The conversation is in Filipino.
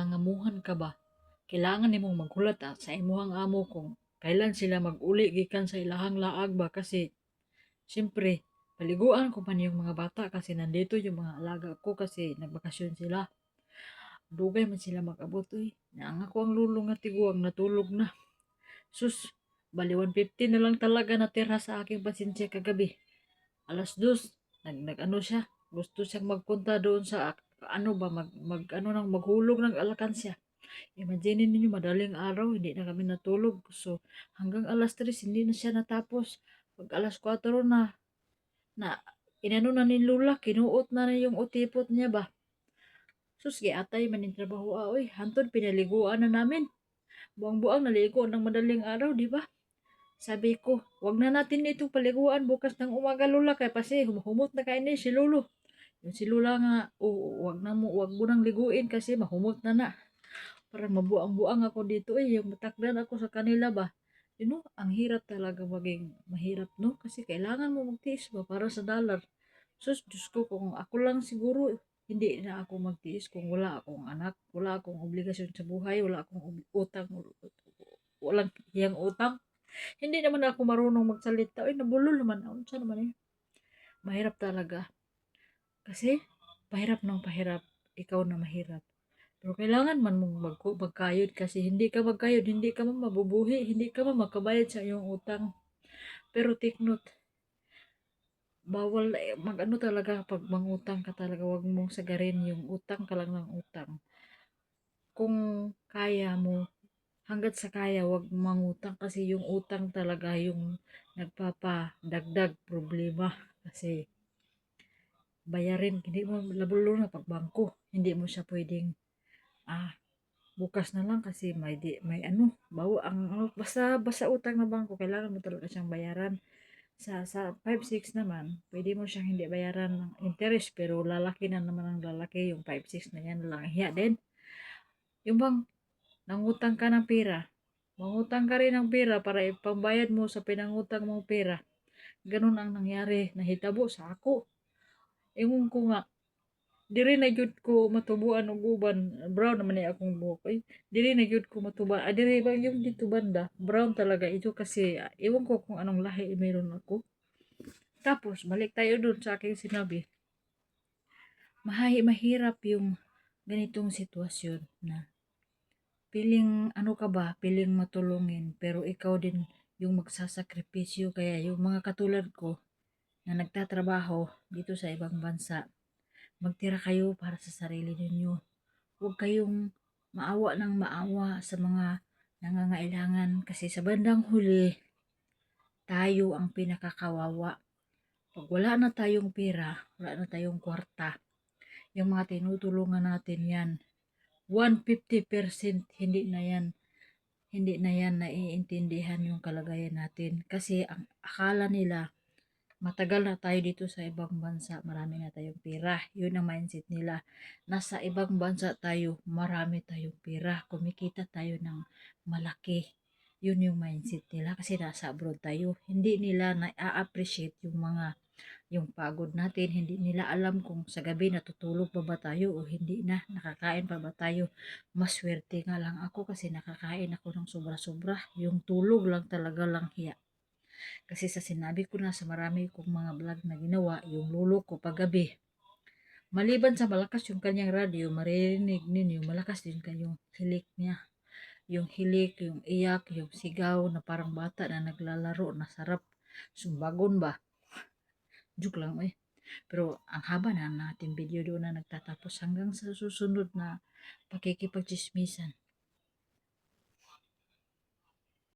Nangamuhan ka ba? Kailangan nimong maghulat sa imuhang amo kung kailan sila mag-uli gikan sa ilahang laag ba kasi siyempre paliguan ko pa yung mga bata kasi nandito yung mga alaga ko kasi nagbakasyon sila. Dugay man sila mag-abot Naang ako ang lulong nga tiguang natulog na. Sus, bali 150 na lang talaga natira sa aking pasensya kagabi. Alas 2, nag ano siya, gusto siyang magpunta doon sa ano ba ano nang maghulog ng alakansya. Imagine ninyo madaling araw hindi na kami natulog. So hanggang alas 3 hindi na siya natapos. Pag alas 4 na inano na ni Lula, kinuot na yung utipot niya ba. Sus, atay man yung trabaho oy. Hantod pinaliguan na namin. Buang-buang naligo ng madaling araw, di ba? Sabi ko, wag na natin itong paliguan bukas ng umaga Lula kay kasi humot na kainin si Lolo. Yung si Lula nga, wag mo nang liguin kasi mahumot na. Parang mabuang-buang ako dito yung matakdan ako sa kanila ba. Ang hirap talaga maging mahirap, no? Kasi kailangan mo magtiis ba para sa dollar. Sus, Diyos ko, kung ako lang siguro, hindi na ako magtiis kung wala akong anak, wala akong obligasyon sa buhay, wala akong utang, walang hiyang utang. Hindi naman ako marunong magsalita. Nabulol naman. Ano naman eh. Mahirap talaga. Kasi, pahirap ng pahirap. Ikaw na mahirap. Pero kailangan man mong magkayod kasi hindi ka magkayod, hindi ka man mabubuhi, hindi ka man makabayad sa iyong utang. Pero take note, bawal mag-ano talaga pag mangutang ka talaga, wag mong sagarin yung utang ka lang ng utang. Kung kaya mo, hanggat sa kaya, wag mangutang kasi yung utang talaga yung nagpapadagdag problema. Kasi bayarin, hindi mo labulo na pag bangko, hindi mo siya pwedeng ah bukas na lang kasi may ano bawo ang ano, basta utang na bangko kailangan mo talaga siyang bayaran sa 5-6 naman pwede mo siyang hindi bayaran ng interest pero lalaki na naman ang lalaki yung 5-6 na yan lang hiya din yung bang nangutang ka ng pera mangutang ka rin ng pera para ipambayad mo sa pinangutang mong pera ganun ang nangyari nahitabo sa ako ewan ko nga diri na gyud ko matubuan og uban brown naman ni akong buhok diri na gyud ko matuba diri ba yung dito banda brown talaga ito kasi ewan ko kung anong lahi meron ako tapos balik tayo dun sa aking sinabi mahirap yung ganitong sitwasyon na piling ano ka ba piling matulungin pero ikaw din yung magsasakripisyo kaya yung mga katulad ko na nagtatrabaho dito sa ibang bansa magtira kayo para sa sarili ninyo. Huwag kayong maawa ng maawa sa mga nangangailangan kasi sa bandang huli, tayo ang pinakakawawa. Pag wala na tayong pera, wala na tayong kwarta, yung mga tinutulungan natin yan, 150% hindi na yan naiintindihan yung kalagayan natin. Kasi ang akala nila, matagal na tayo dito sa ibang bansa, marami na tayong pera. Yun ang mindset nila. Nasa ibang bansa tayo, marami tayong pera. Kumikita tayo ng malaki. Yun yung mindset nila kasi nasa abroad tayo. Hindi nila na-appreciate yung pagod natin. Hindi nila alam kung sa gabi natutulog pa ba tayo o hindi na. Nakakain pa ba tayo. Maswerte nga lang ako kasi nakakain ako ng sobra-sobra. Yung tulog lang talaga lang hiya. Kasi sa sinabi ko na sa marami kong mga vlog na ginawa, yung lolo ko paggabi, maliban sa malakas yung kanyang radyo, maririnig ninyo, malakas din kayong hilik niya. Yung hilik, yung iyak, yung sigaw na parang bata na naglalaro na sarap. Sumbagon ba? Joke lang eh. Pero ang haba na natin video doon na nagtatapos hanggang sa susunod na pakikipagchismisan.